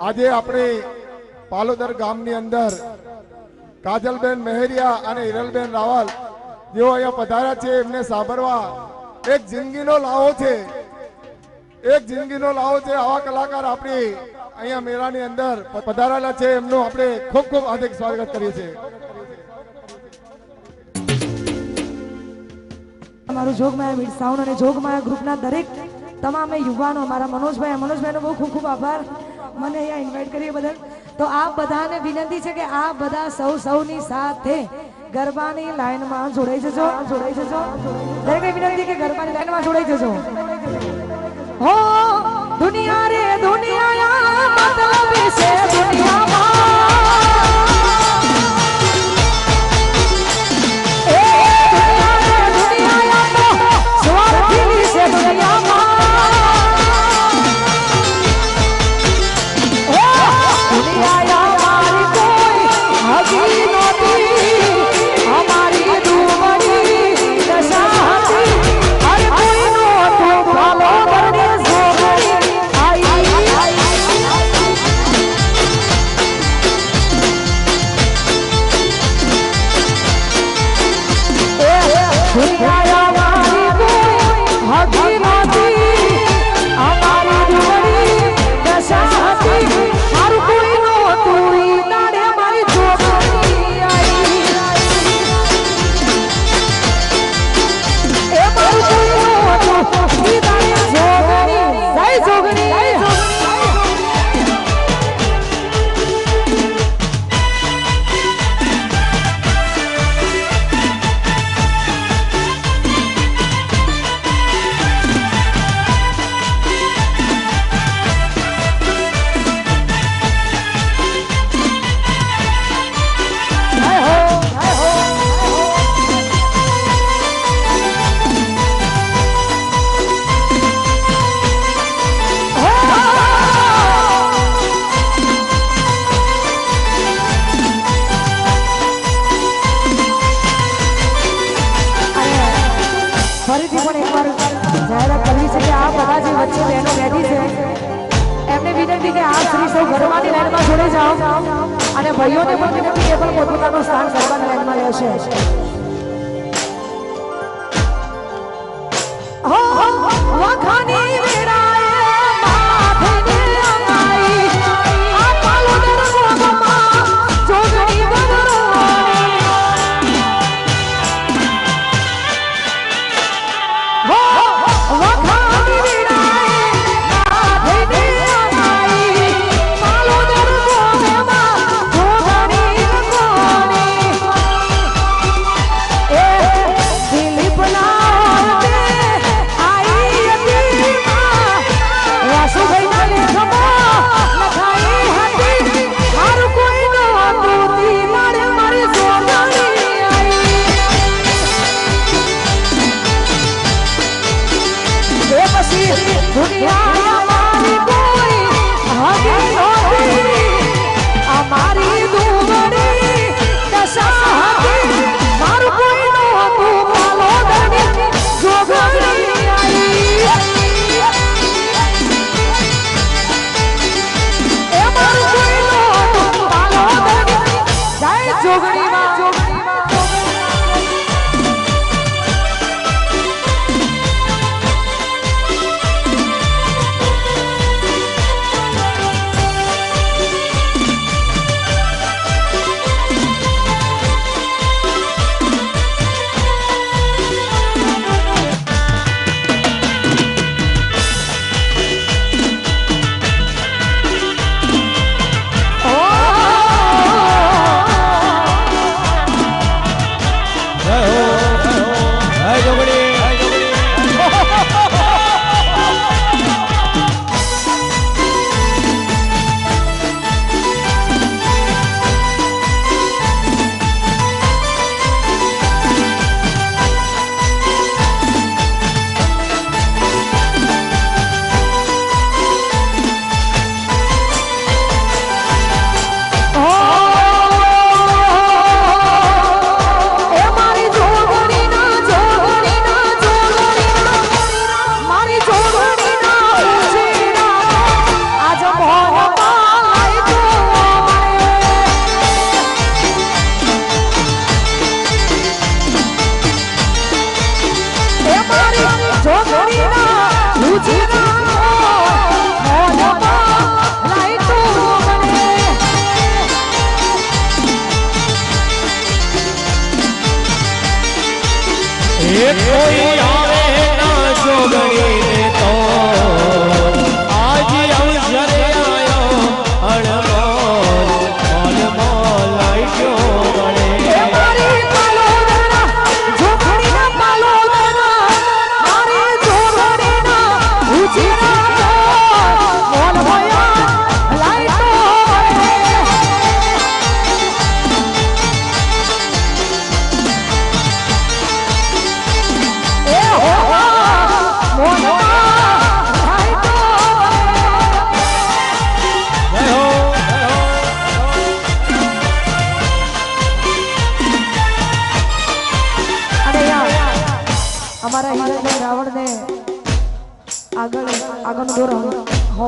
આજે આપણી પાલોદર ગામની અંદર કાજલબેન મહેરિયા અને હિરલબેન રાવલ જેઓ અહીંયા પધાર્યા છે એમને સાંભળવા એક જિંદગીનો લાવો છે, એક જિંદગીનો લાવો છે. આવા કલાકાર આપણી અહીંયા મેળાની અંદર પધારેલા છે એમનું આપણે ખૂબ ખૂબ હાર્દિક સ્વાગત કરીએ છીએ. અમારું જોગમાયા મીડ સાઉન્ડ અને જોગમાયા ગ્રુપના દરેક તમામ યુવાનો, મારા મનોજભાઈનો બહુ ખૂબ ખૂબ આભાર મને અહીંયા ઇન્વાઇટ કરી બદલ. તો આ બધાને વિનંતી છે કે આ બધા સૌની સાથે ગરબાની લાઈનમાં જોડાઈ જજો. દરેકને વિનંતી કે ગરબાની લાઈનમાં જોડાઈ જજો. હો દુનિયા રે દુનિયા મતલબ છે દુનિયામાં અને ભાઈઓને પણ વિનંતી કે પણ પોતપોતાનું સ્થાન ગરબાની લાઈનમાં લેશે. વખાની વેરાએ માથે અંગાઈ આ પાલોદર ગોગમાં જોગણી બદરવાની હો વખાની વેરાએ માથે અંગાઈ પાલોદર ગોગમાં જોગણી બદરવાની એ દિલીપ ના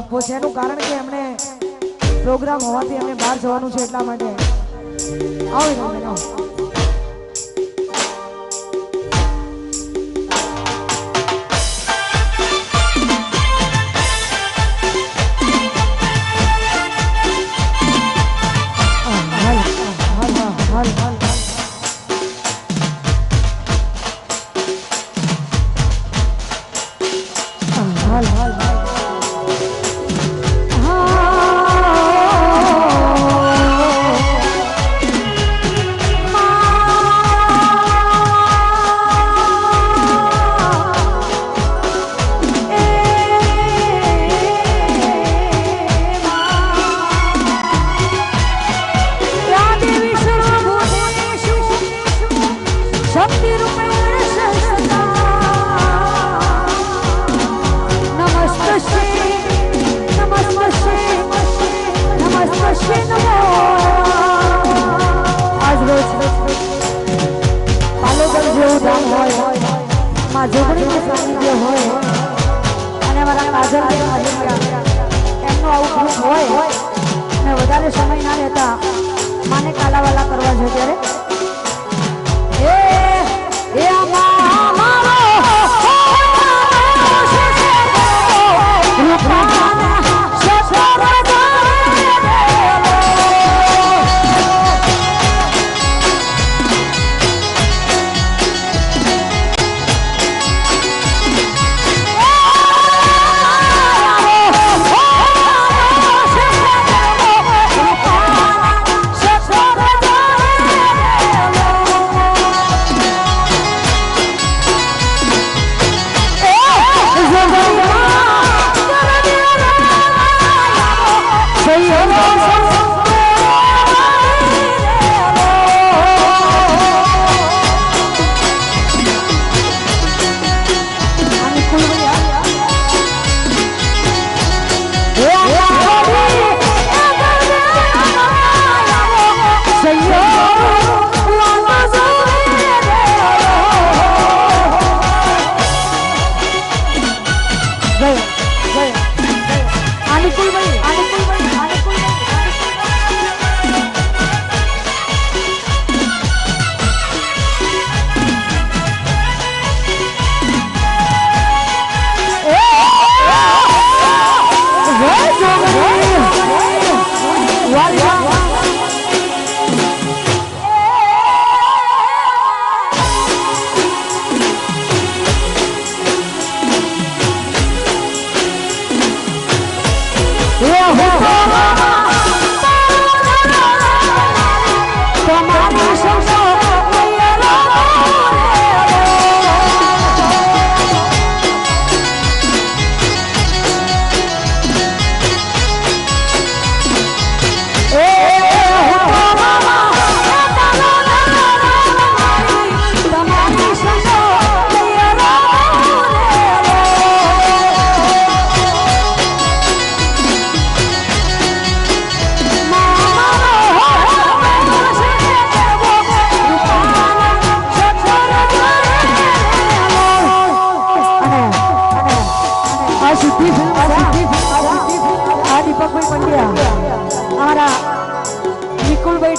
છે એનું કારણ કે એમણે પ્રોગ્રામ હોવાથી એમને બહાર જવાનું છે એટલા માટે આવો તમે આવો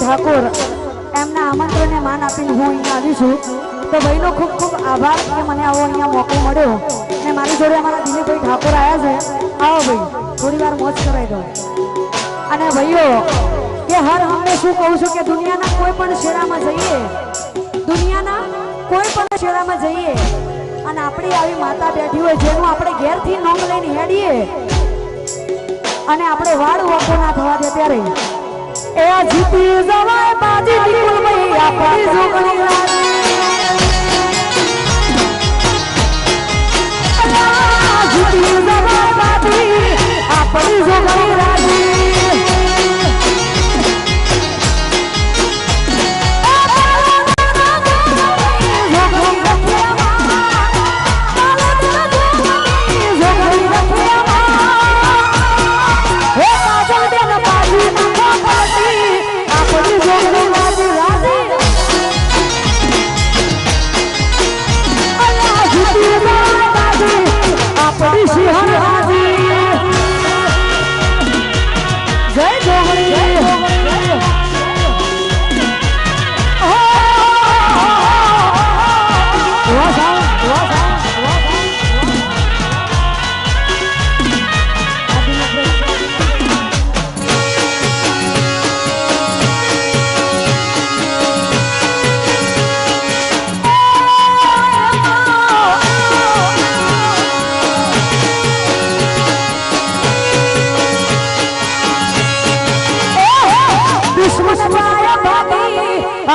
ઠાકોર એમના આમંત્રણને માન આપીને હું અહીંયા આવી છું તો ભાઈનો ખૂબ ખૂબ આભાર કે મને આવો અહીંયા મોકો મળ્યો ને મારી જોડે અમારા દિલીપભાઈ ઠાકોર આવ્યા છે આવો ભાઈ થોડી વાર મોજ કરાવી દો અને ભાઈઓ કે હર હમને શું કહું છું કે દુનિયાના કોઈ પણ શેરામાં જઈએ દુનિયાના કોઈ પણ શેરામાં જઈએ અને આપણી આવી માતા બેઠી હોય જેનું આપણે ઘેરથી નોંધ લઈને હેડીએ અને આપણે વાળ વખો ના થવા દે ત્યારે એ જીતી જવાય બાજી વિપુલભાઈ આપણી જોગણી જીતી જવાય બાજી આપણી જોગણી રાજી She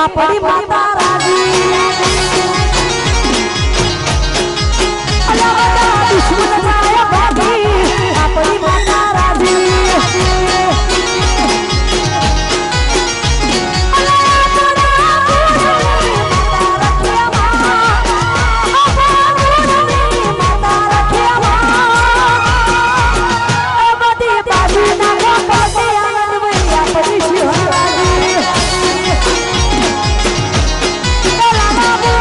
આપણી માતા રાજી અલા બધા દુશ્મન જાય ભાગી આપણી માતા રાજી Bye.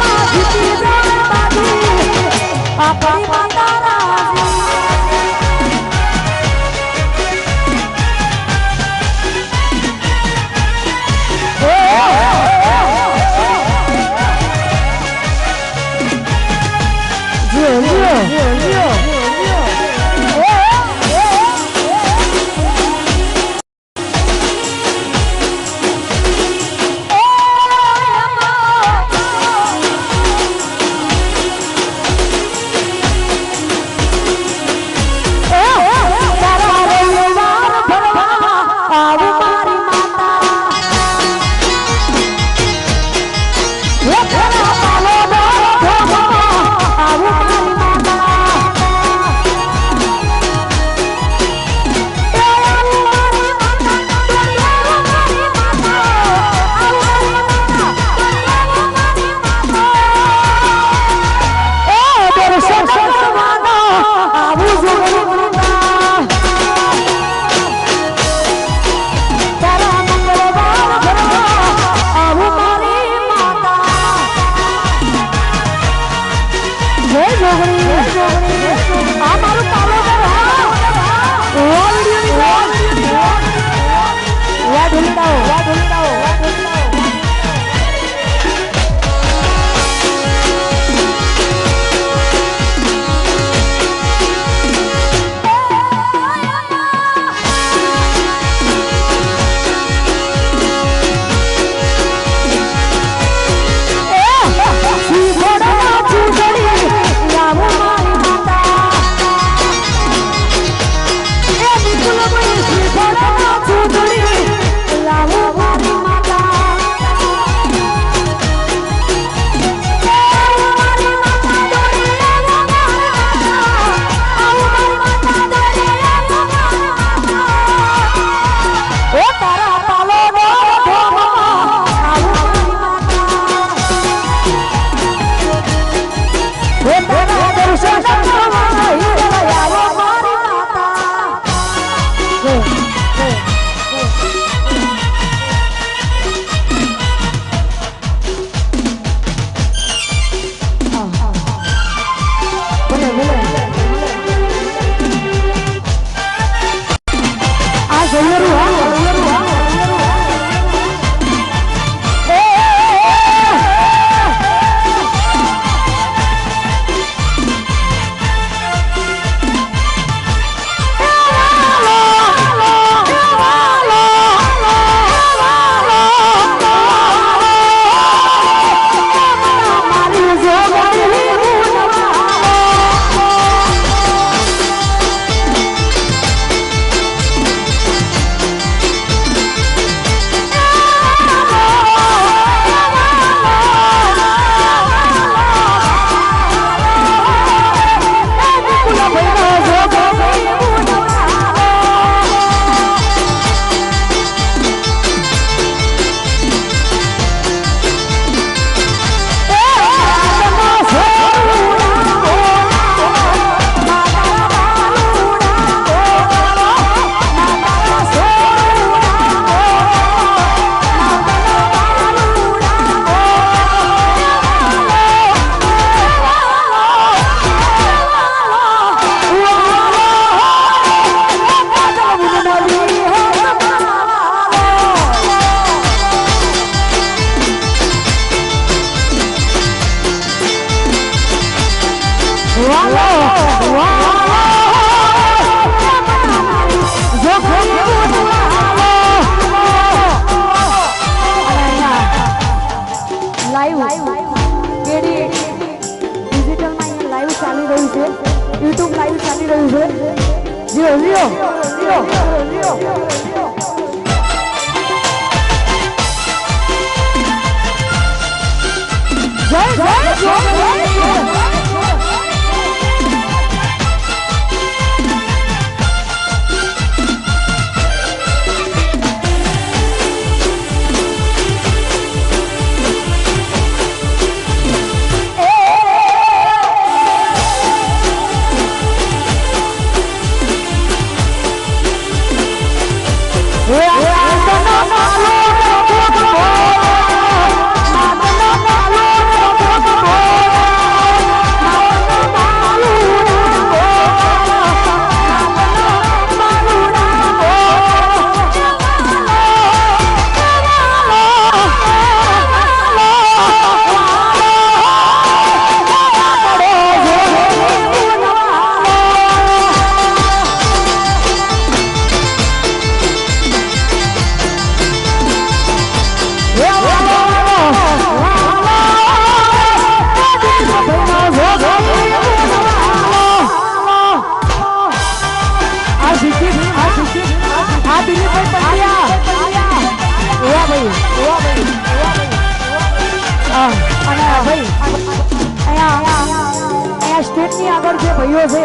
સ્ટેટની આગળ જે ભાઈઓ છે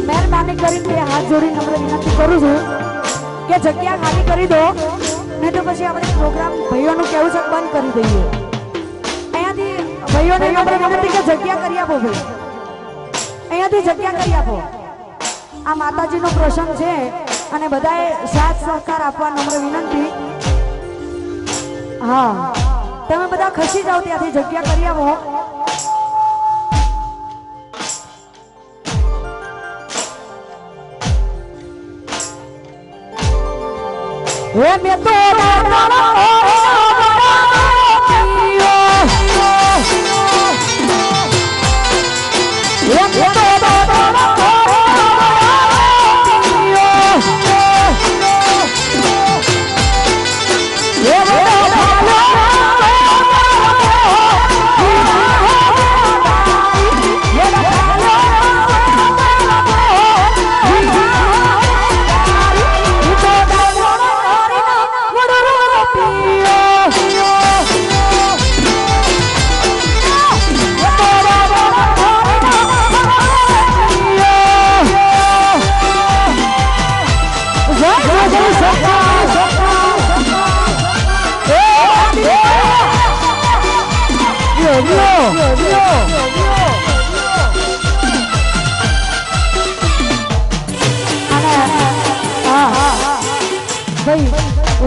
મહેરબાની કરીને હાથ જોડીને આપણે વિનંતી કરું છું કે જગ્યા ખાલી કરી દો, નહીં તો પછી આપણે પ્રોગ્રામ ભાઈઓનું કેવું છે બંધ કરી દઈએ. અહીંયાથી ભાઈઓને આપણે વિનંતી કે જગ્યા કરી આપો ભાઈ, અહીંયાથી જગ્યા કરી આપો. આ માતાજીનો પ્રસંગ છે અને બધાએ સાથ સહકાર આપવા નમ્ર વિનંતી. હા, તમે બધા ખસી જાઓ, ત્યાંથી જગ્યા કરી આપો. હે મેં તો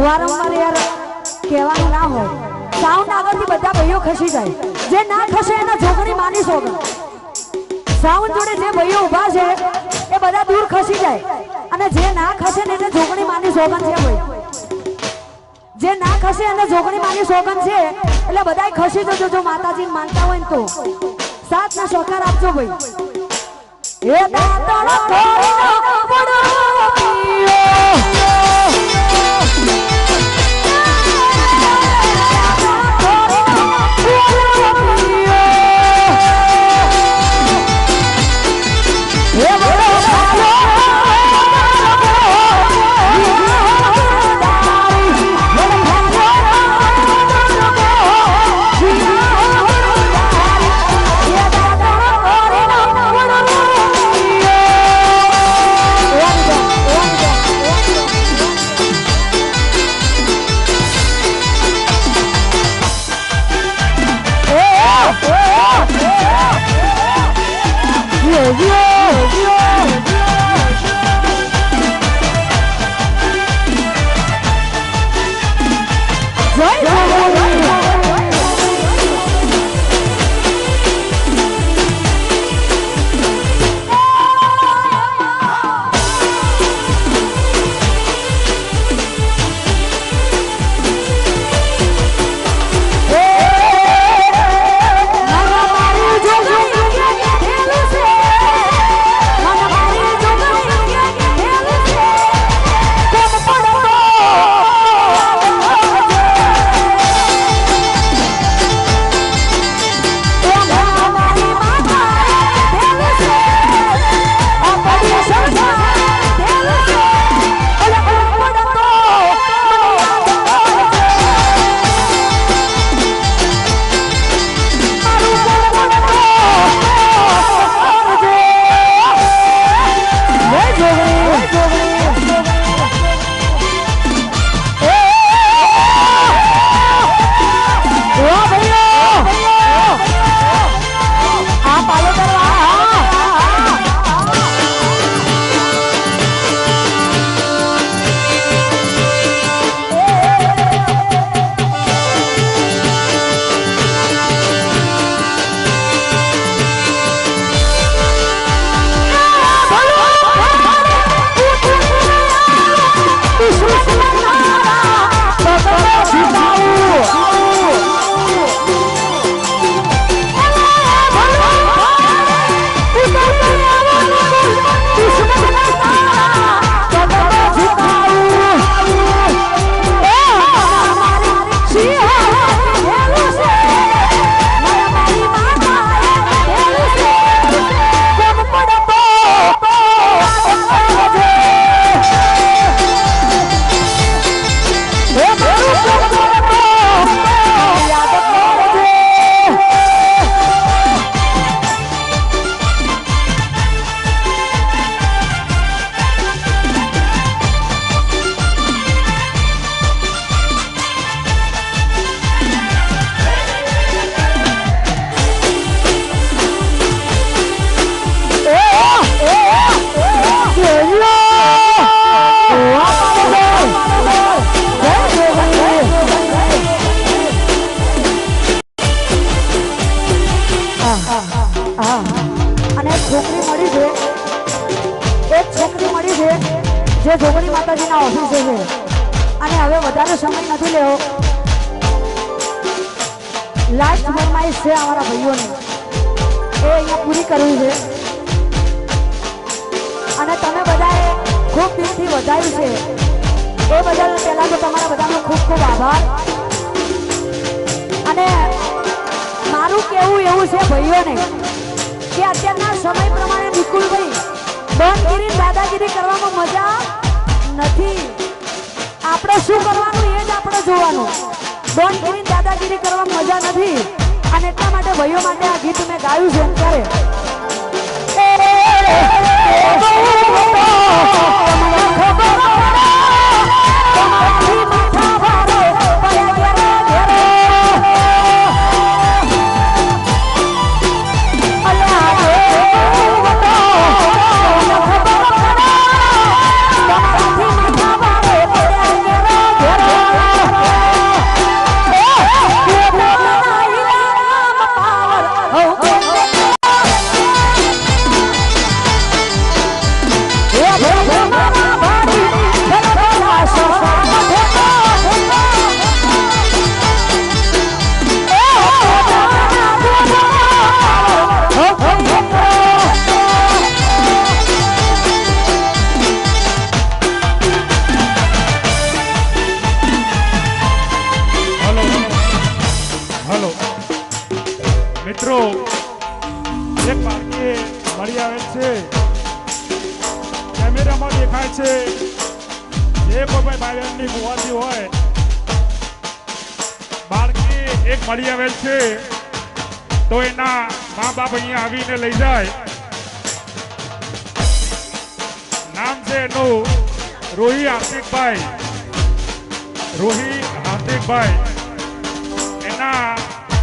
વારંવાર યાર કહેવાનું ના હોય. સાઉન્ડ આગળથી બધા ભાઈઓ ખસી જાય. જે ના ખસે એના જોગણી માની સોગન. સાઉન્ડ જોડે જે ભાઈઓ ઊભા છે એ બધા દૂર ખસી જાય, અને જે ના ખસે ને એને જોગણી માની સોગન છે ભાઈ. જે ના ખસે એને જોગણી માની સોગન છે, એટલે બધા ખસી જજો. જો માતાજીને માનતા હોય ને તો સાથ ને સહકાર આપજો ભાઈ. એ દાતણો કોઈનો પડો વધુ સમય નથી લેવો. લાસ્ટ ફરમાઈશ છે અમારા ભાઈઓને, એ અહીંયા પૂરી કરવી છે. અને તમે બધાએ ખૂબ દિલથી વધાવ્યું છે, એ બદલ પહેલા તો તમારા બધાનો ખૂબ ખૂબ આભાર. અને મારું કહેવું એવું છે ભાઈઓને કે અત્યારના સમય પ્રમાણે નિકુલભાઈ બંધગીરી દાદાગીરી કરવામાં મજા નથી. આપણે શું કરવાનું એ જ આપણે જોવાનું. બંધગીરી દાદાગીરી કરવામાં મજા નથી. અને એટલા માટે ભાઈઓ માટે આ ગીત મેં ગાયું છે. ત્યારે મિત્રો એક બાળકી મળી આવેલ છે, કેમેરામાં દેખાય છે. જે કોઈ ભાઈબંધની કુવાથી હોય, બાળકી એક મળી આવેલ છે, તો એના મા બાપ અહીંયા આવીને લઈ જાય. નામ છે એનું રોહી હાર્દિકભાઈ. રોહી હાર્દિકભાઈ, એના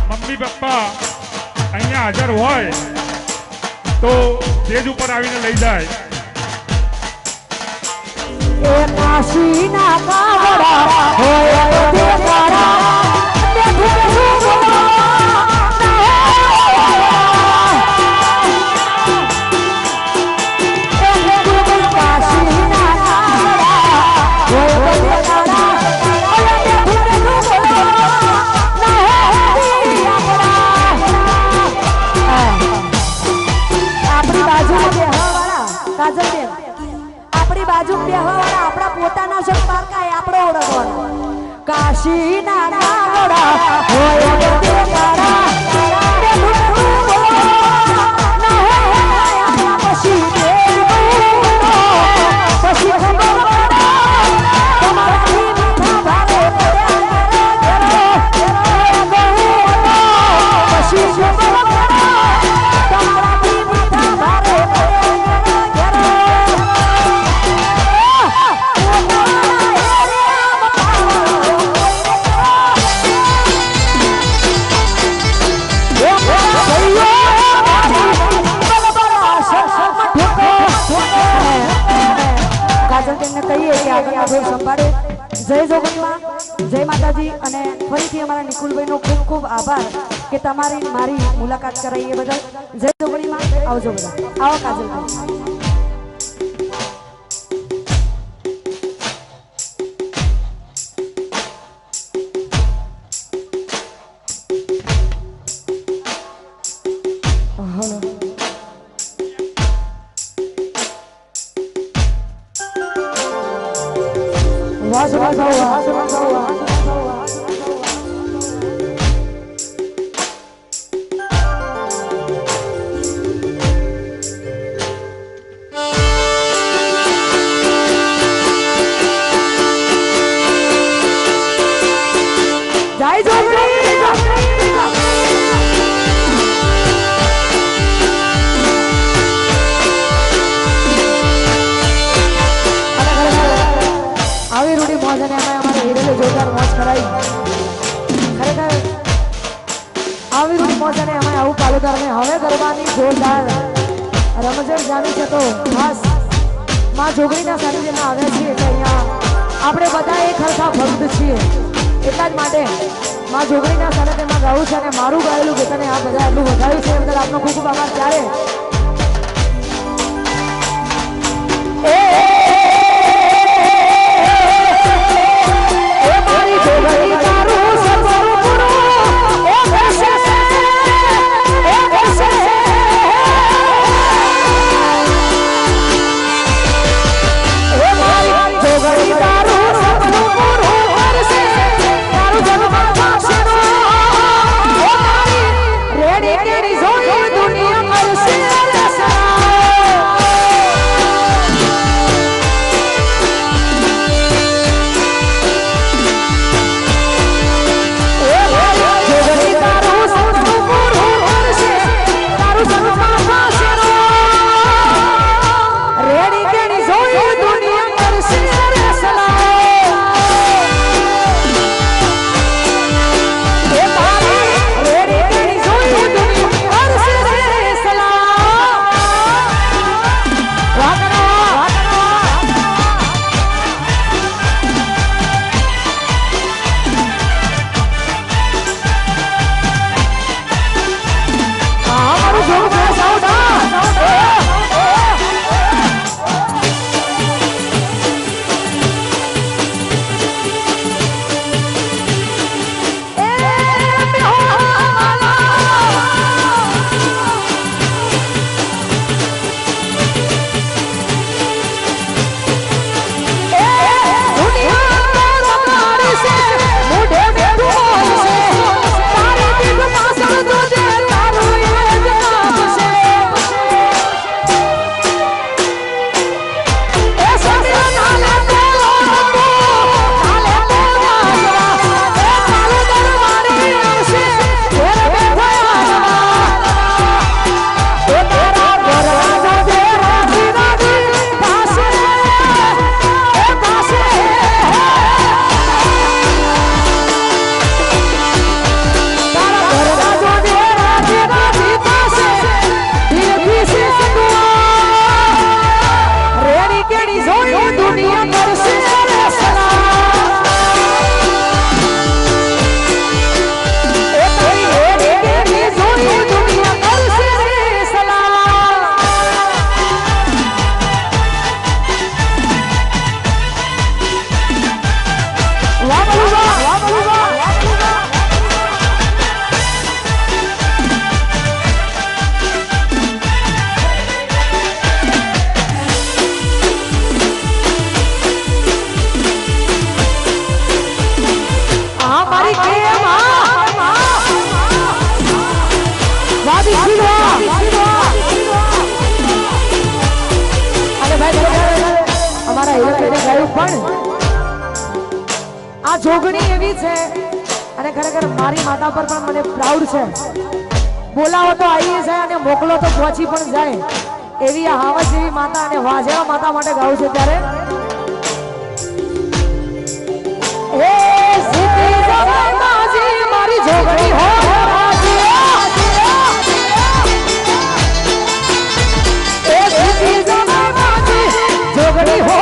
મમ્મી પપ્પા અહીંયા હાજર હોય તો સ્ટેજ ઉપર આવીને લઈ જાય. એ કાશીના કાવડા હોય તે તારા તે બાજુ બેહવાવાળા આપણા પોતાના છે, પારકાય આપણો ઓળખવાનો. કાશીના નાગડા હોય તે તારા પછી સંભાળે. જય જોગણીમાં, જય માતાજી. અને ફરીથી અમારા નિકુલભાઈનો ખૂબ ખૂબ આભાર કે તમારી મારી મુલાકાત કરાવી એ બદલ. જય જોગણીમાં. આવજો બધા. આવો કાજલભાઈ. હવે ગરબાની જોરદાર રમઝટ જામી છે, તો ખાસ માં જોગણીના સાનિધ્યમાં આવ્યા છીએ એટલે અહીંયા આપણે બધા એક હરખા ભક્ત છીએ. એટલા જ માટે માં જોગણીના સાનિધ્યમાં ગાવું છે અને મારું ગાયેલું ગીતને આ બધા એટલું વધાવ્યું છે એ બદલ આપનો ખૂબ ખૂબ આભાર. ત્યારે એ આ જોગણી એવી છે અને ખરેખર મારી માતા પર પણ મને પ્રાઉડ છે. બોલાવો તો આવી જાય અને મોકલો તો પહોંચી પણ જાય એવી આ હાવજ જેવી માતા અને વાજેવા માતા માટે ગાઉં છે ત્યારે હે સીધી જમાજી મારી જોગણી હો એ સીધી જમાજી જોગણી હો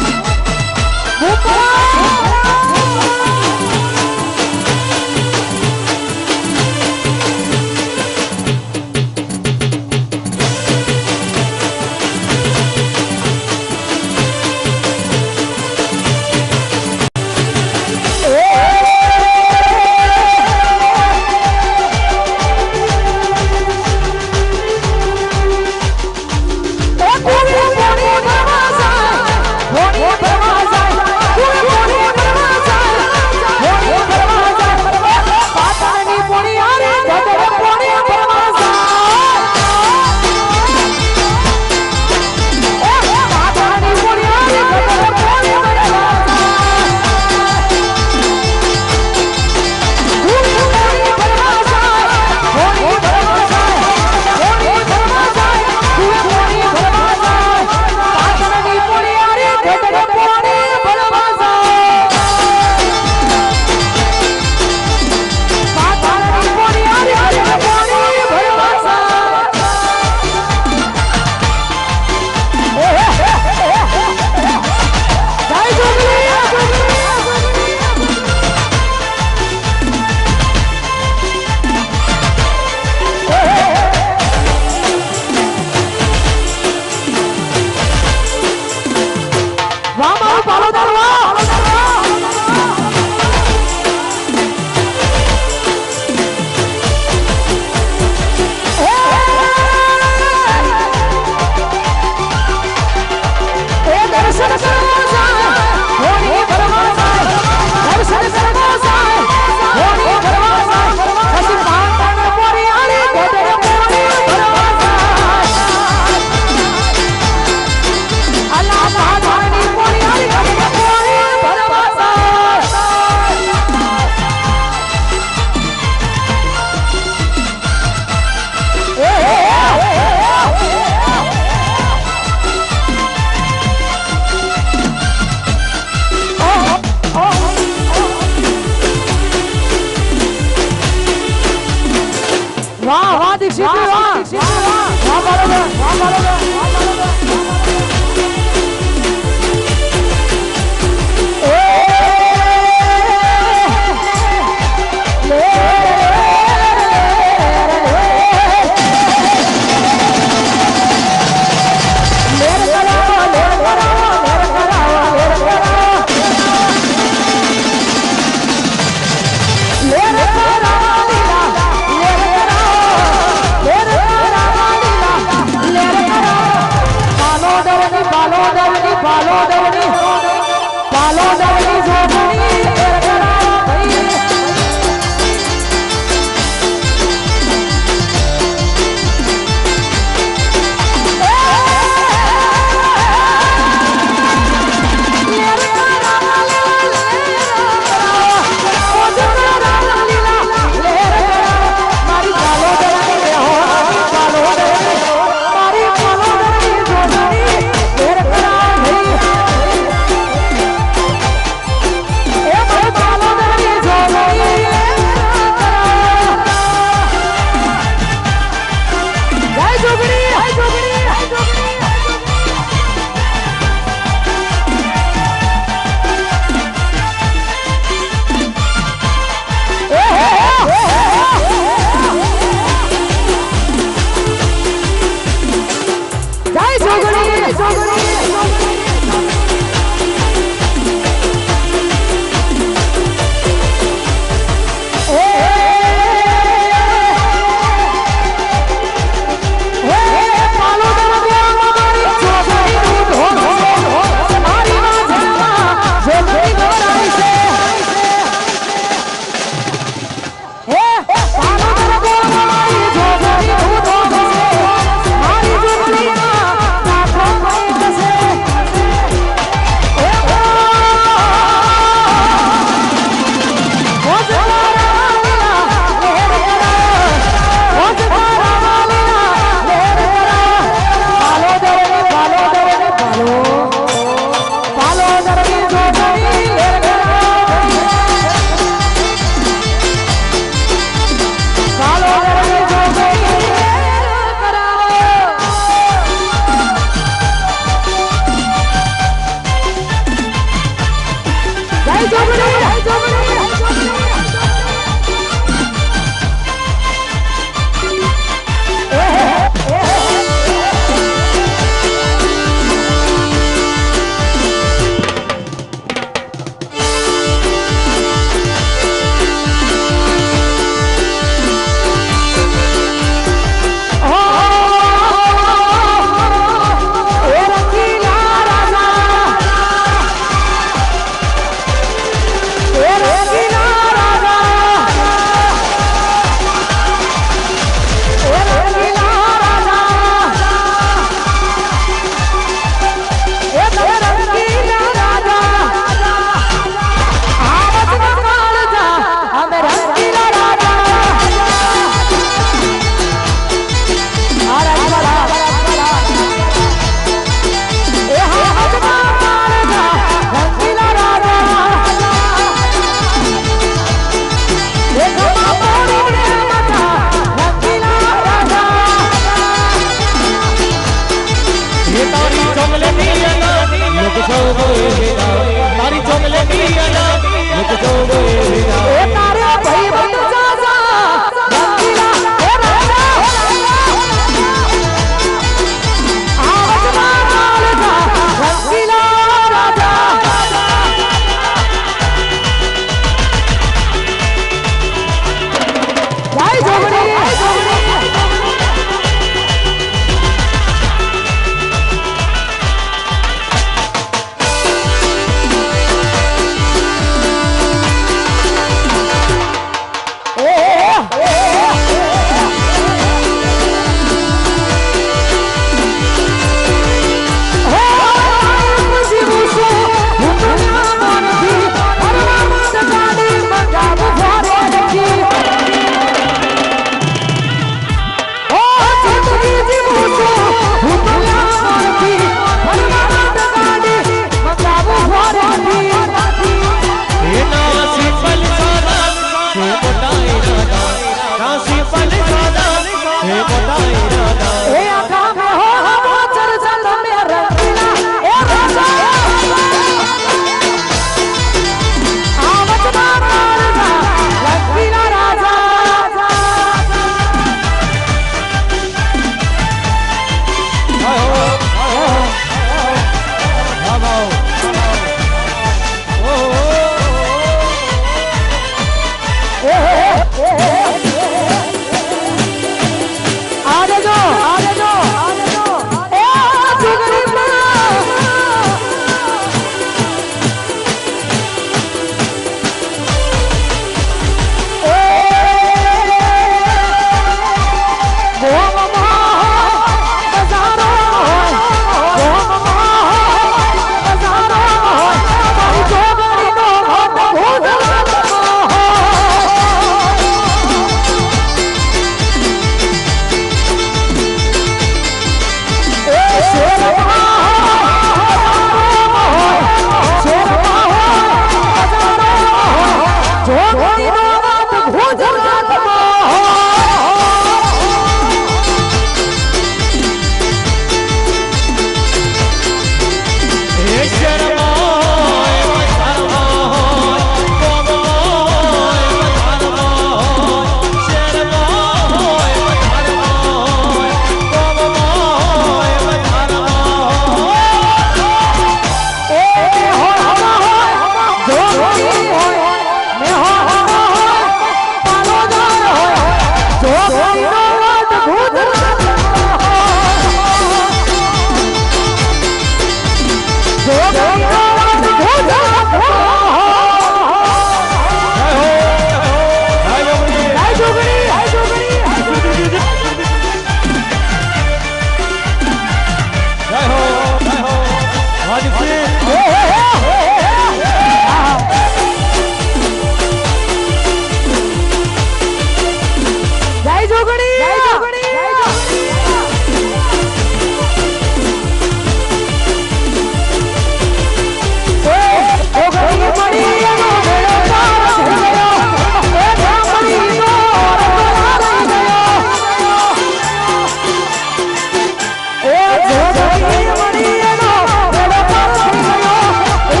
એ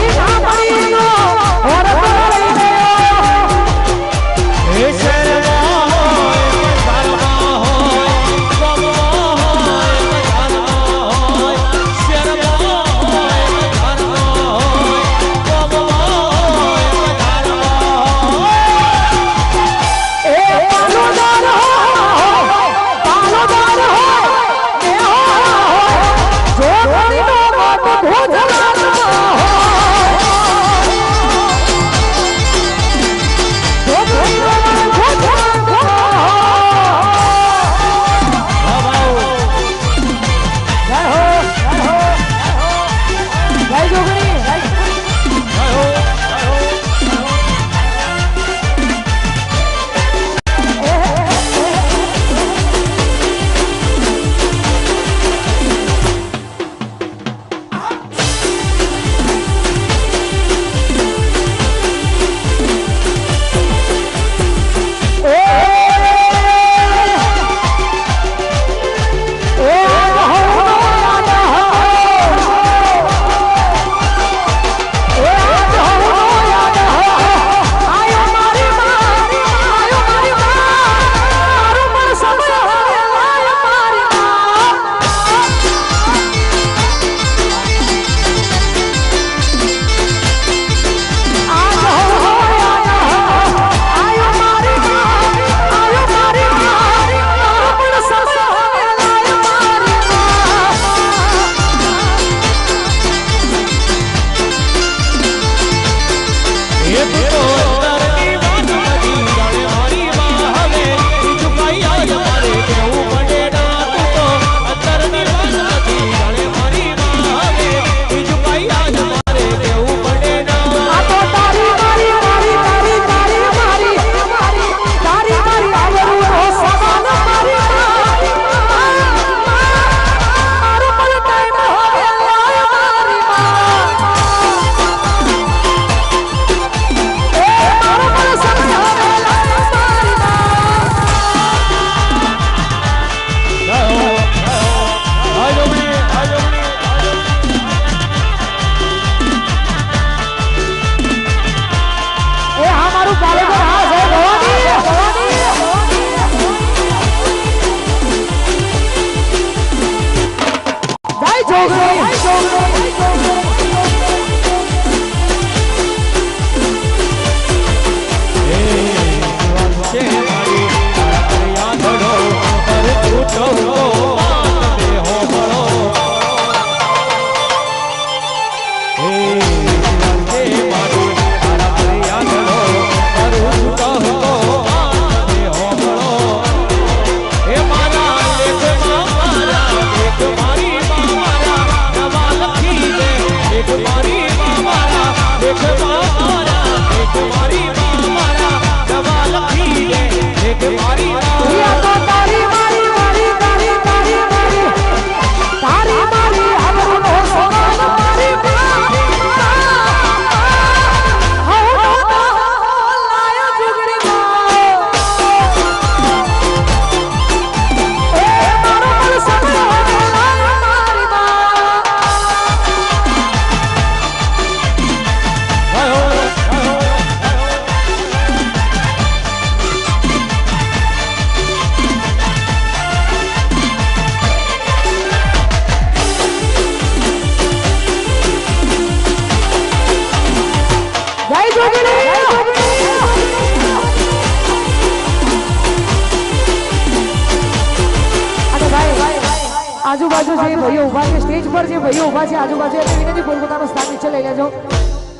જે ભાઈઓ ઊભા છે સ્ટેજ પર જે ભાઈઓ ઊભા છે આજુબાજુ એમને વિનંતી પોતપોતાનું સ્થાન નીચે લઈ લેજો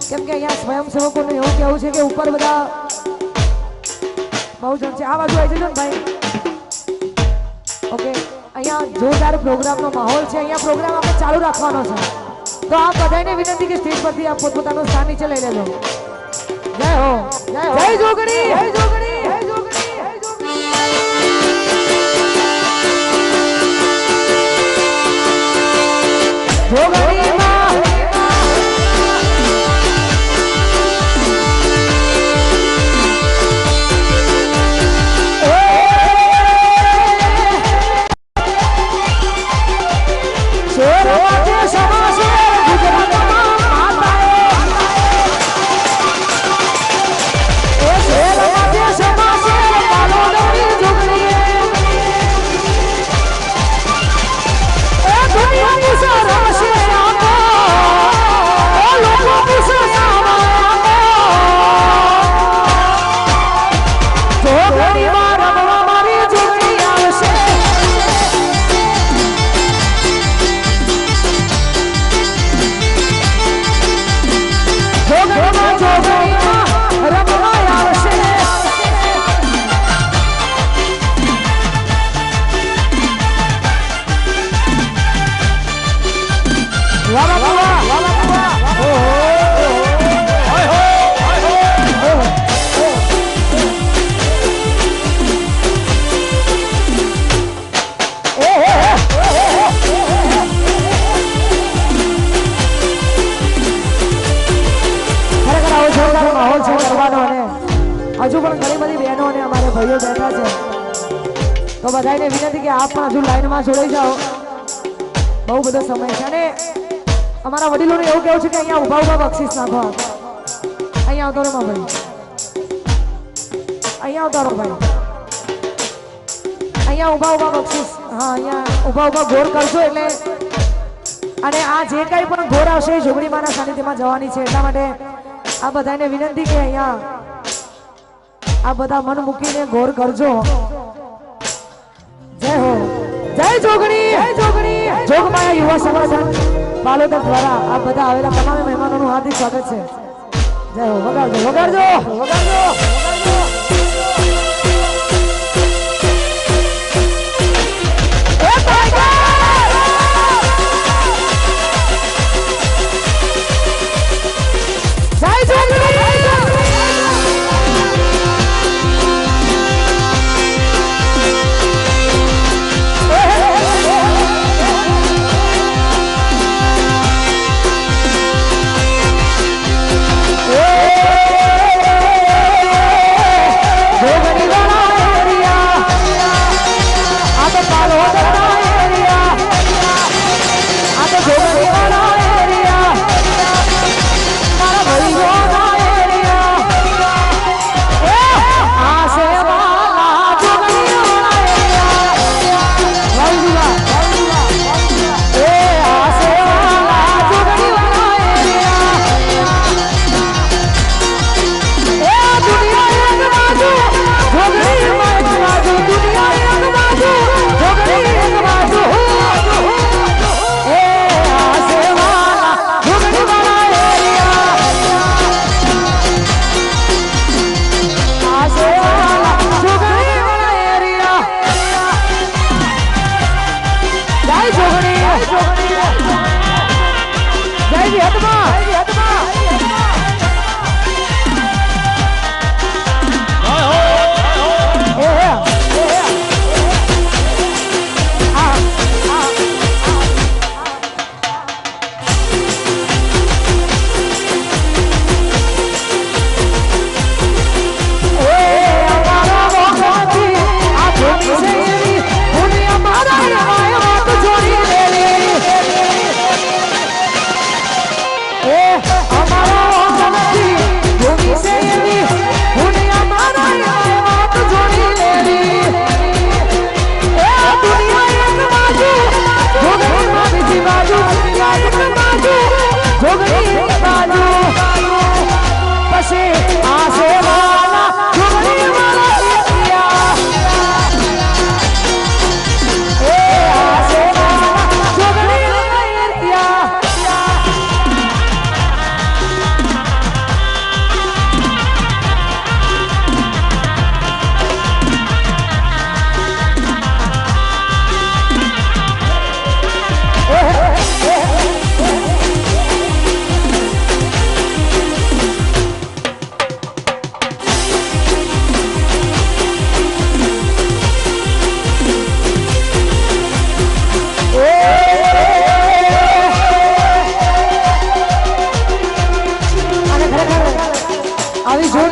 કેમ કે અહીંયા સ્વયંસેવકોનું એવું કહેવું છે કે ઉપર બધા બહુ જણ છે આ બાજુ આવી જજો ને ભાઈ ઓકે અહીંયા જોરદાર પ્રોગ્રામનો માહોલ છે અહીંયા પ્રોગ્રામ આપણે ચાલુ રાખવાનો છે તો આ બધાને વિનંતી કે સ્ટેજ પરથી આપ પોતપોતાનું સ્થાન નીચે લઈ લેજો જય હો જય જોગણી જય જોગણી જય જોગણી જય જોગણી જોગણી માં હજુ પણ ઘણી બધી બહેનો અને અમારે ભાઈઓ બેઠા છે તો બધાને વિનંતી કે આપ પણ હજુ લાઈનમાં જોડાઈ જાઓ બહુ બધો સમય છે અને અમારા વડીલોને એવું કહેવું છે કે અહીંયા ઊભા ઊભા બક્ષીસ નાખો અહીંયા આવતો રહો ભાઈ અહીંયા આવતો રહો ભાઈ અહીંયા ઊભા ઊભા બક્ષીસ હા અહીંયા ઊભા ઊભા ગોળ કરશો એટલે અને આ જે કાંઈ પણ ગોળ આવશે એ જોગણીમાના સાનિધ્યમાં જવાની છે એટલા માટે આ બધાને વિનંતી કે અહીંયા આ બધા મન મૂકીને ગોર કરજો જય હો જય જોગણી જોગમાયા યુવા સંગઠન પાલોદર દ્વારા આ બધા આવેલા તમામ મહેમાનોનું હાર્દિક સ્વાગત છે જય હો વગાડજો વગાડજો વગાડજો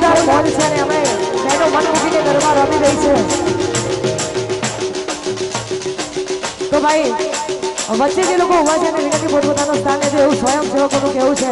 જોરદાર મોજ છે અને અમે બહેનો મન મૂકીને ગરબા રમી રહી છે. તો ભાઈ વચ્ચે જે લોકો ઉભા છે અને વિનંતી પોતપોતાનું સ્થાન લેજો એવું સ્વયંસેવકોનું કહેવું છે.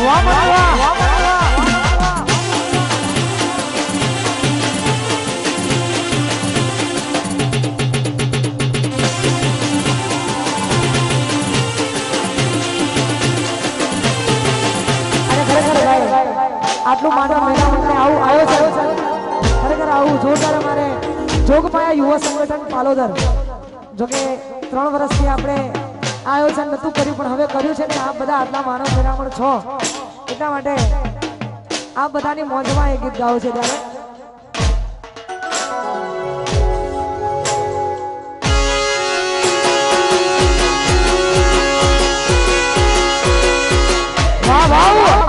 વાહ વાહ વાહ આટલું માનવ મેળાવડને આવું આયોજન ખરેખર આવું જોરદાર અમારે જોગમાયા યુવા સંગઠન પાલોદર જોકે 3 વર્ષથી આપણે આયોજન નતું કર્યું પણ હવે કર્યું છે ને આ બધા આટલા માનવ મેળાવડ છો એટલા માટે આ બધાની મોજમાં એ ગીત ગાવું છે ત્યારે વાહ વાહ વાહ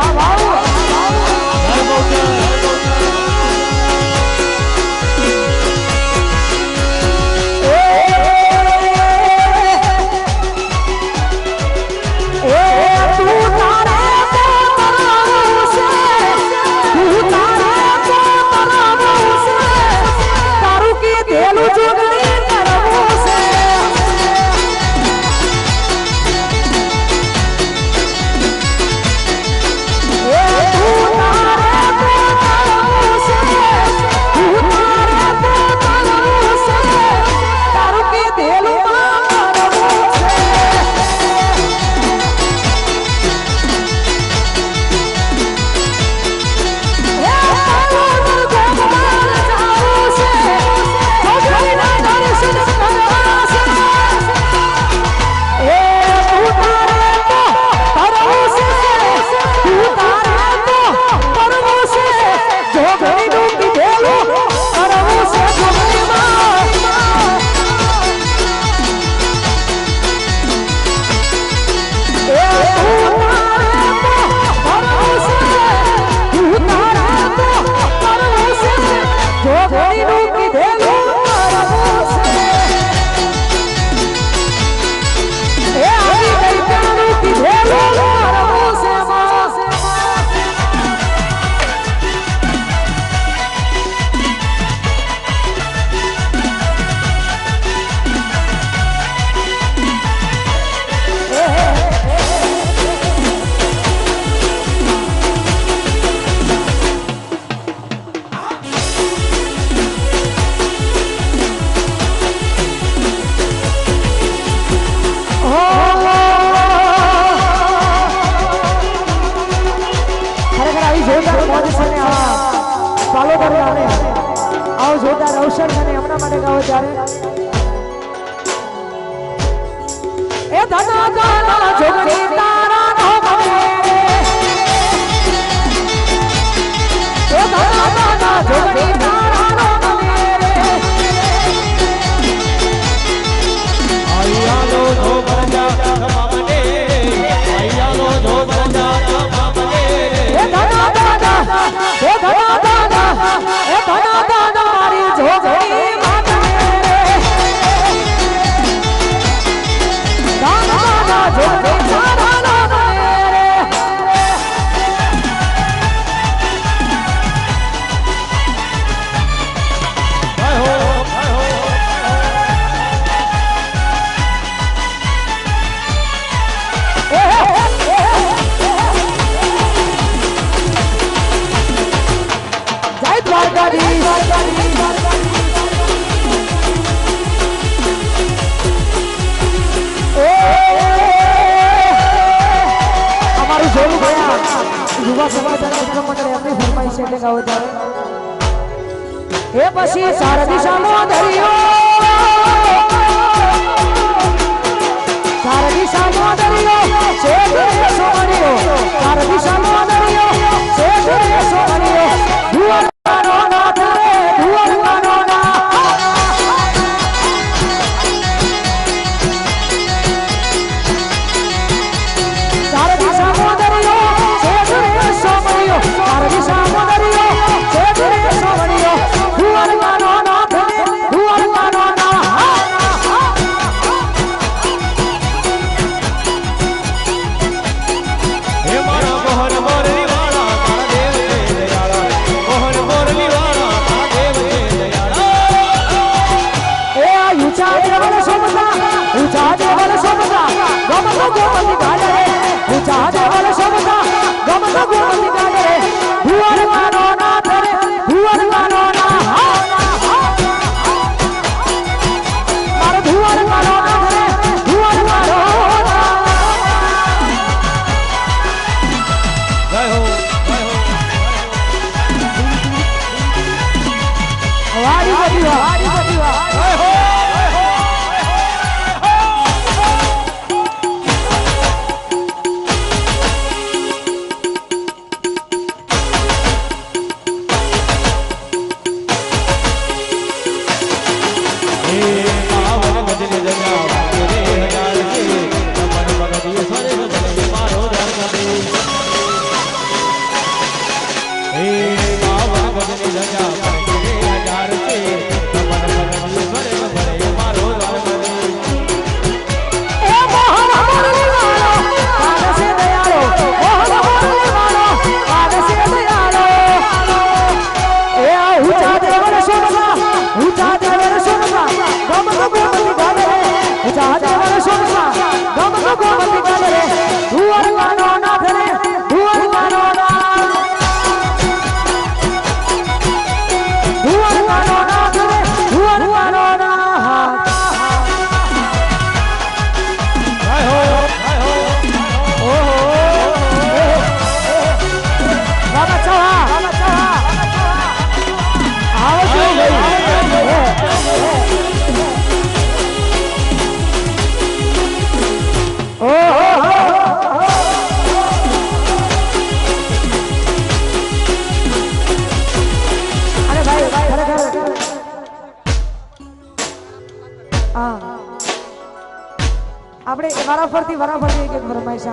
આપણે વારાફરતી એક એક ફરમાઈશ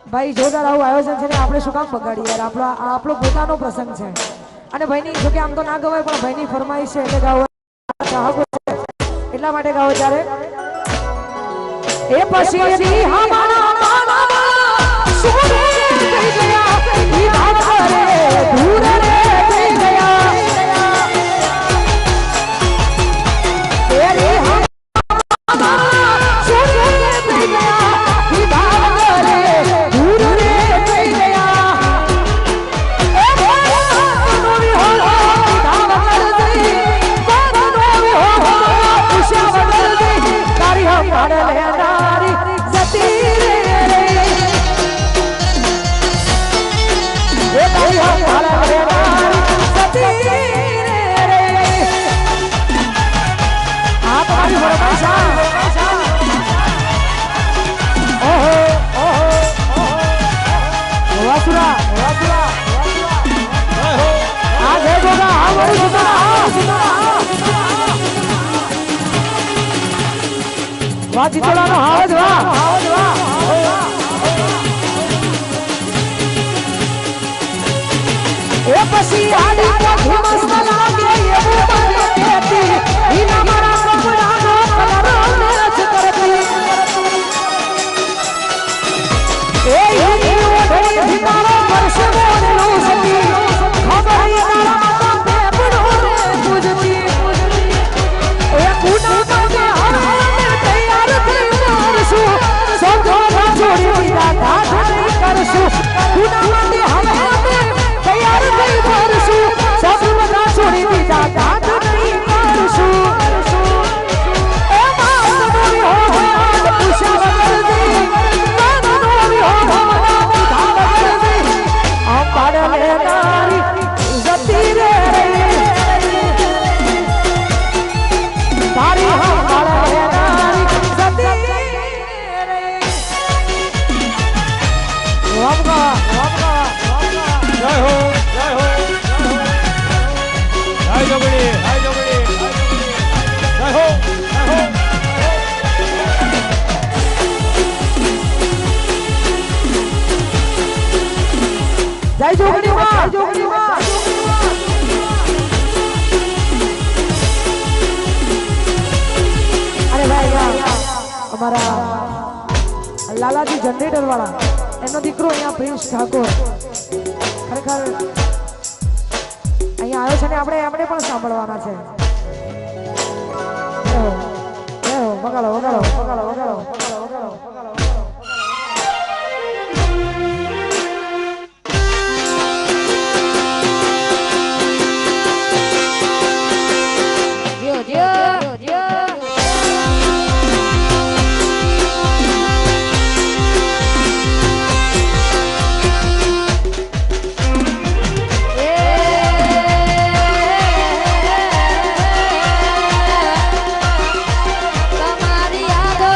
ભાઈ જોરદાર આવું આયોજન છે ને આપણે શું કામ બગાડીએ યાર આપણો પોતાનો પ્રસંગ છે અને ભાઈની જોકે આમ તો ના ગવાય પણ ભાઈની ફરમાઈશ છે એટલે ગાવો ચાહકો છે એટલા માટે ગાવો ત્યારે એ પછી હમારા માના સુરે થઈ ગયા ઈ ભાવ કરે દૂર રે થઈ ગયા તેરી વાચીતોડાનો હાવજ વાહ એ પછી આડી કોઠી મસ્ત લાગે એવું મને કહેતી ઈના મારા કપડાનો કલર મેચ કરતી એ ઈ ઓઢી ભીતારો વર્ષ મોડલું સતી ખબર ઈ તારા પેપડો રે પૂજતી એ કુના કાગે હરને તૈયાર થઈ મારશું સમજો છોડી દીધા ધાત નહીં કરશું કુના માટે હવે તૈયાર થઈ મારશું સમજો છોડી દીધા ધાત નહીં કરશું એ માનવી હો પૂછા વગર દી માનવી હો પૂછા વગર દી આમ પાડે નારી જતી રે તારી હમ પાડે નારી જતી રે વાપકા જય હો જય હો જય જોગડી જય હો જય જોગડી માં અરે ભાઈ અમારા લાલાજી જનરેટર વાળા એનો દીકરો અહીંયા પ્રિન્સ ઠાકોર ખરેખર અહીંયા આવ્યો છે ને આપણે પણ સાંભળવાના છે વગાડો તમારી યાદો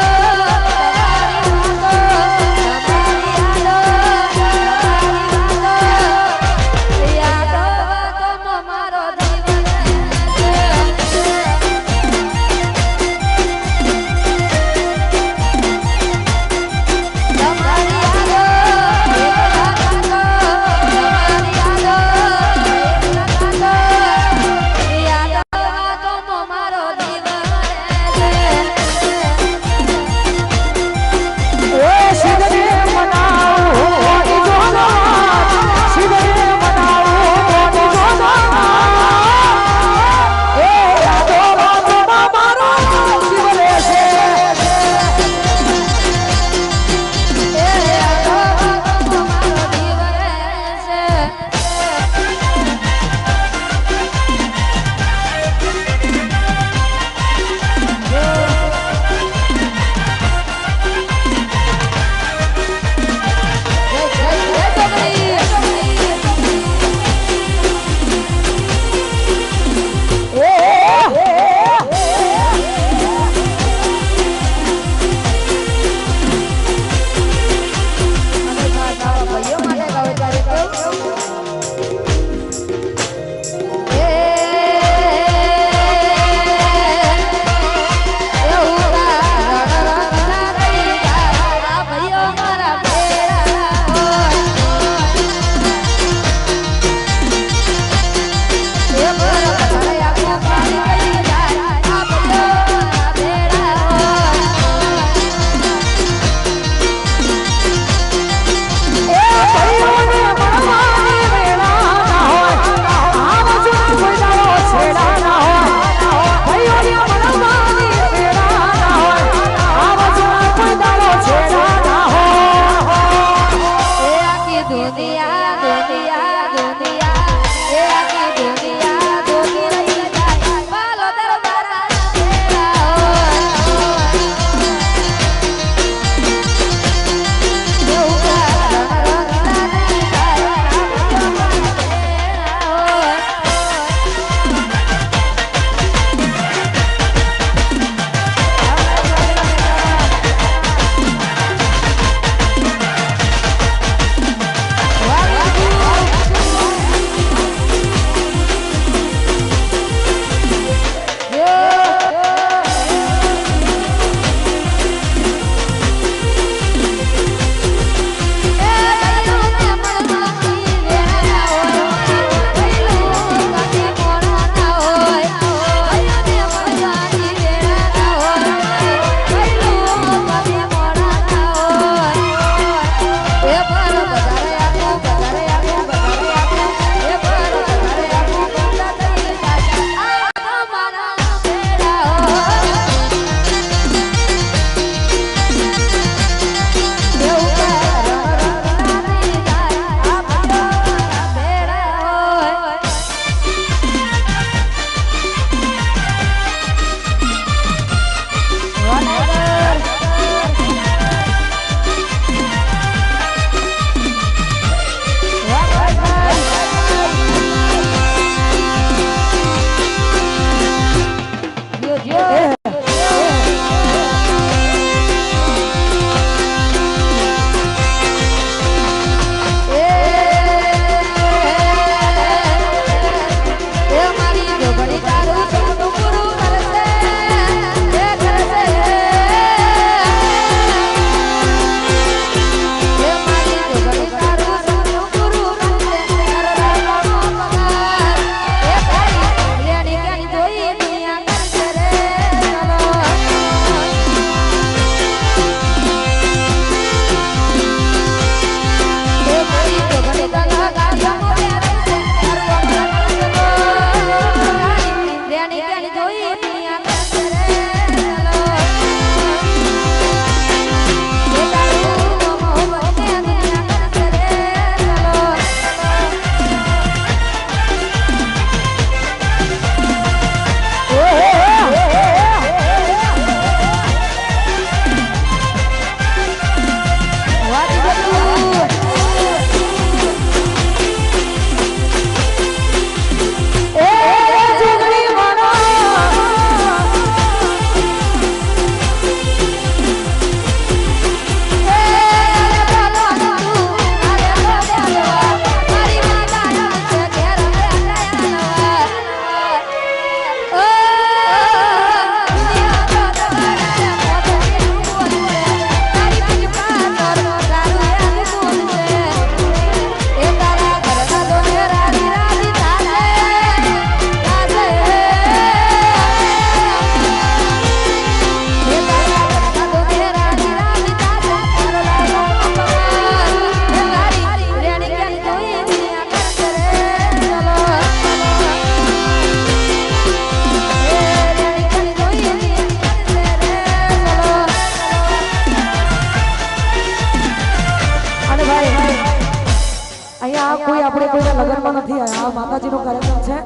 અહીંયા કોઈ આપણે કોઈના લગ્નમાં નથી આવ્યા, આ માતાજીનો કાર્યક્રમ છે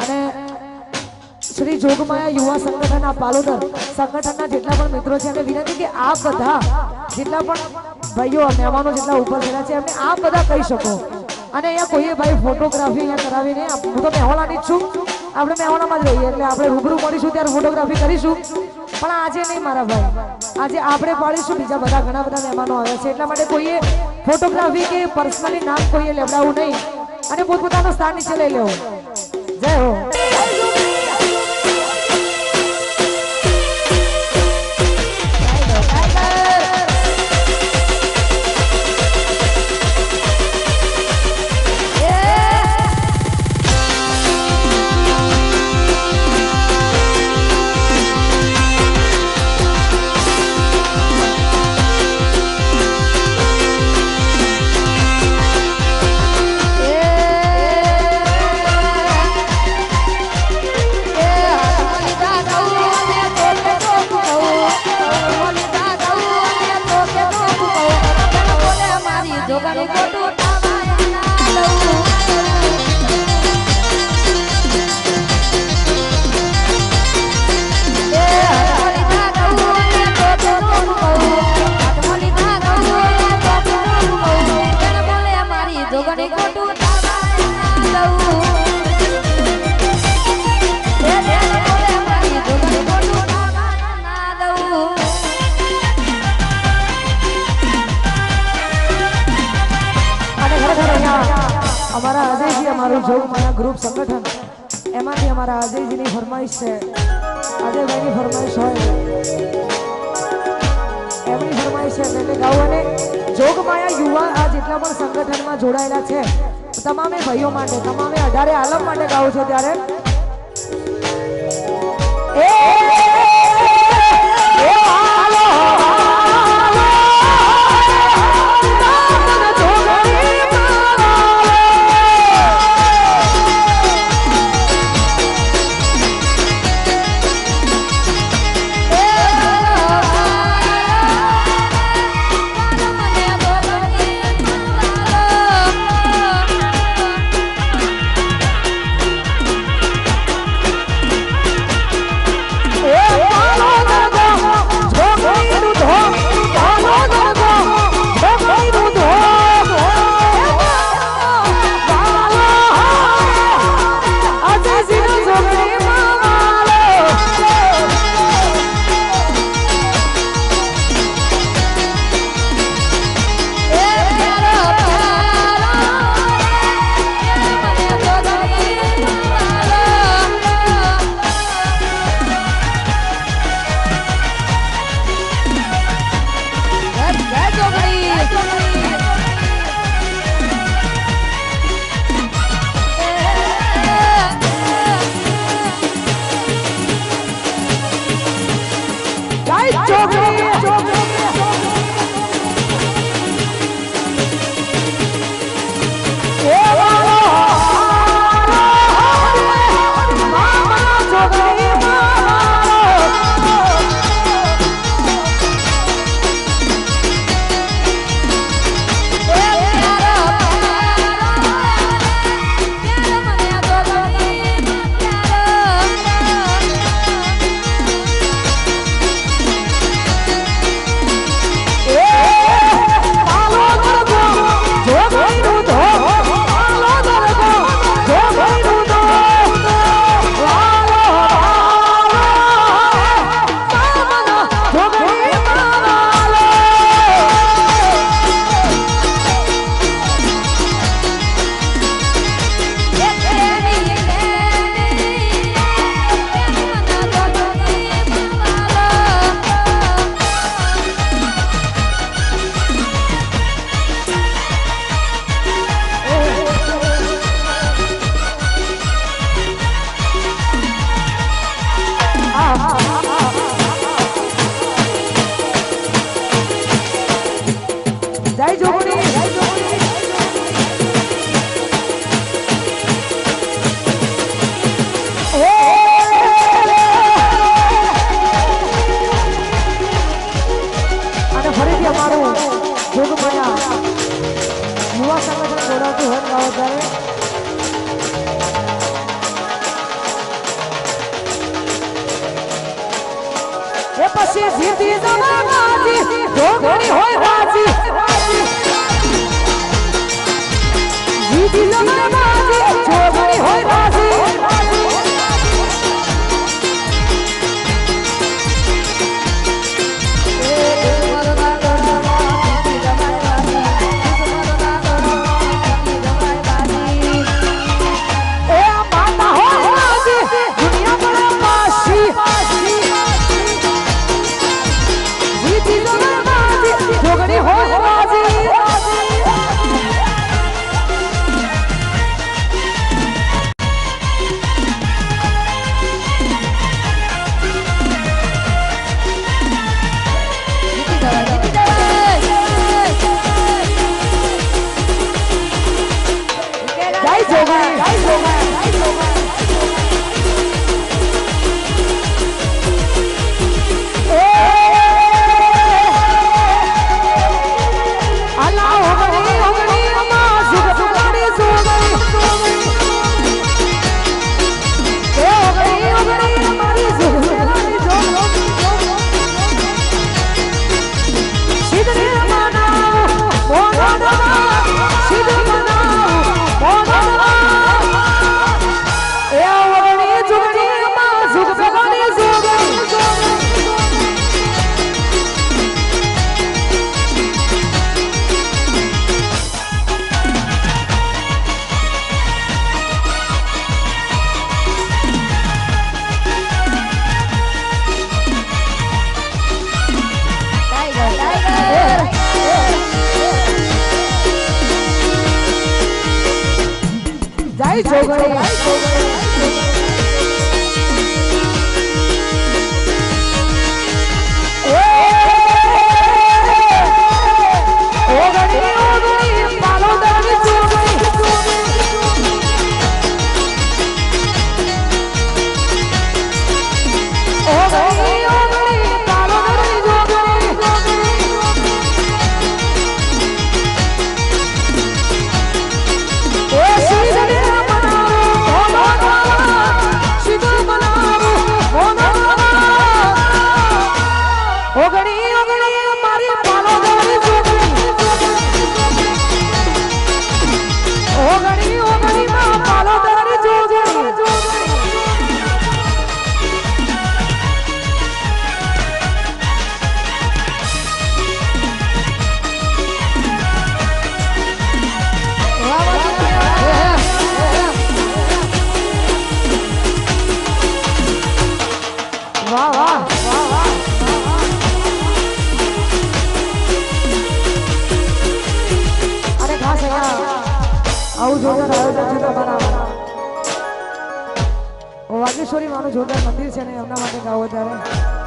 અને શ્રી જોગમાયા યુવા સંગઠન આ પાલોદર સંગઠનના જેટલા પણ મિત્રો છે અને વિનંતી કે આ બધા જેટલા પણ ભાઈઓ મહેમાનો જેટલા ઉપર થયેલા છે એમને આ બધા કહી શકો અને અહીંયા કોઈએ ભાઈ ફોટોગ્રાફી અહીંયા કરાવી નહીં. હું તો મહેવાલાની જ છું, આપણે મહેવાલામાં જ રહીએ એટલે આપણે રૂબરૂ મળીશું ત્યારે ફોટોગ્રાફી કરીશું, પણ આજે નહીં મારા ભાઈ, આજે આપણે પાડીશું. બીજા બધા ઘણા બધા મહેમાનો આવ્યા છે એટલા માટે કોઈએ ફોટોગ્રાફી કે પર્સનલી નામ કોઈએ લેવડાવવું નહીં અને પોતપોતાનું સ્થાન નીચે લઈ લેવું. જય હો. અમારા અજયજી અમારું જોગમાયા ગ્રુપ સંગઠન એમાંથી અમારા અજયજીની ફરમાઈશ છે, અજયભાઈની ફરમાઈશ હોય એમની ફરમાઈશ છે એટલે ગાવું. અને જોગમાયા યુવા આ જેટલા પણ સંગઠનમાં જોડાયેલા છે તમામે ભાઈઓ માટે, તમામે 18 આલમ માટે ગાવું છે ત્યારે યુવા સંગઠન જોડાતું હોય ગાઓ ત્યારે એ પછી જીતી જવાની જોગણી હોય બાજી જીતી જવાની જોગણી હોય બાજી વાગેશ્વરી માનું જોરદાર મંદિર છે ને એમના માટે ગાવો ત્યારે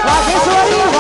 વાગેશ્વરી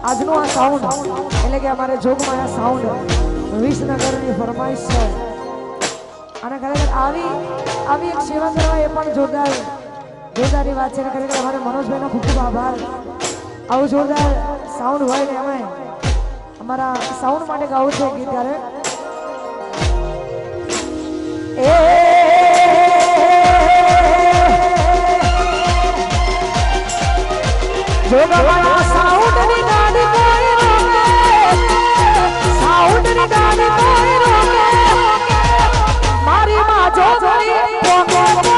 આજનું આ સાઉન્ડ એટલે કે અમારે જોગમાં આ સાઉન્ડ વિસનગરની ફરમાઈશ છે અને ખરેખર આવી એક સેવા કરવા એ પણ જોરદારની વાત છે. ખરેખર અમારે મનોજભાઈનો ખૂબ ખૂબ આભાર. આવું જોરદાર સાઉન્ડ હોય ને એમાં અમારા સાઉન્ડ માટે ગાવું છે ગીત ત્યારે જોગવાળા સાઉન્ડ ની ગાડી કોઈ રોકે, સાઉન્ડ ની ગાડી કોઈ રોકે, મારી માં જોગણી પોકે પોકે.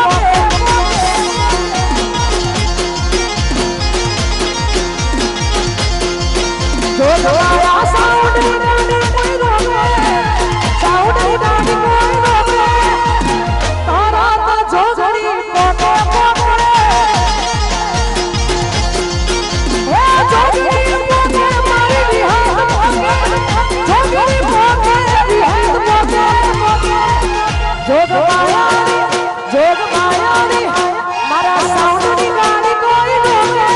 જોગવાળા સાઉન્ડ ની ગાડી કોઈ રોકે, સાઉન્ડ ની ગાડી કોઈ રોકે, તારા તો જોગણી પોકે પોકે. મારા સાઉન્ડની ગાડી કોઈ રોકે,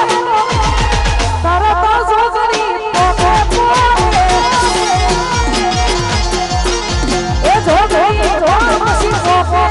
તરત જોગણી પોકે પોકે. એ જોગણી રોમસી પોકે.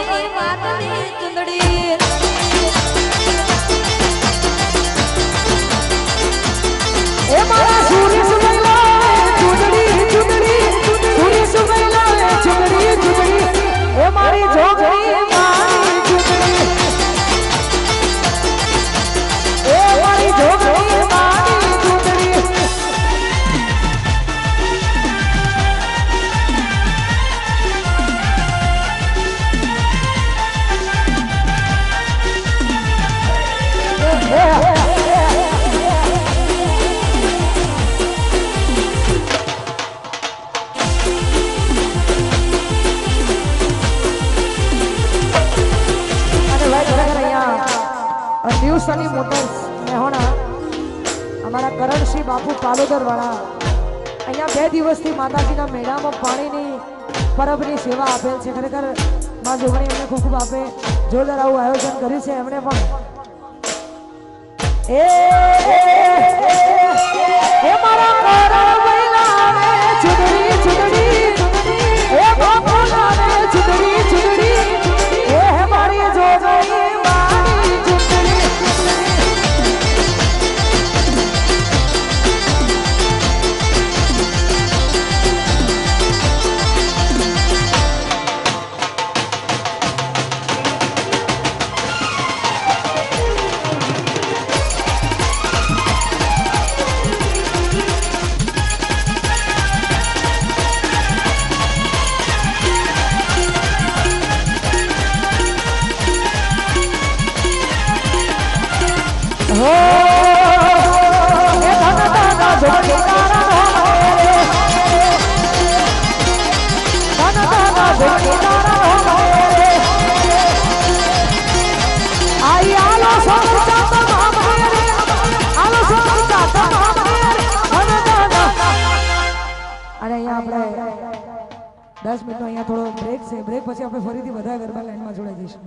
મારી માતની ચુંદડી એ મારા સૂર્ય સુમૈલા ચુંદડી ચુંદડી સૂર્ય સુમૈલા ચુંદડી ચુંદડી એ મારી જોગણી મારી ચુંદડી એ મારી જોગણી મારી ચુંદડી ન્યૂસની મોટર્સ મેહોણા અમારા કરણસિંહ બાપુ પાલોદર વાળા અહીંયા 2 દિવસથી માતાજીના મેળામાં પાણીની પરબની સેવા આપેલ છે. ખરેખર માં જોગણી એમને ખૂબ ખૂબ આપે. જોરદાર આવું આયોજન કર્યું છે એમણે પણ. એ મારા કરણ મહિલા ચુદડી ચુદડી એ બાપુ નામે ચુદડી ચુદડી એ મારી જોગણી આપણે 10 મિનિટનો અહીંયા થોડો બ્રેક છે. બ્રેક પછી આપણે ફરીથી બધા ગરબા લાઈનમાં જોડાઈ જઈશું.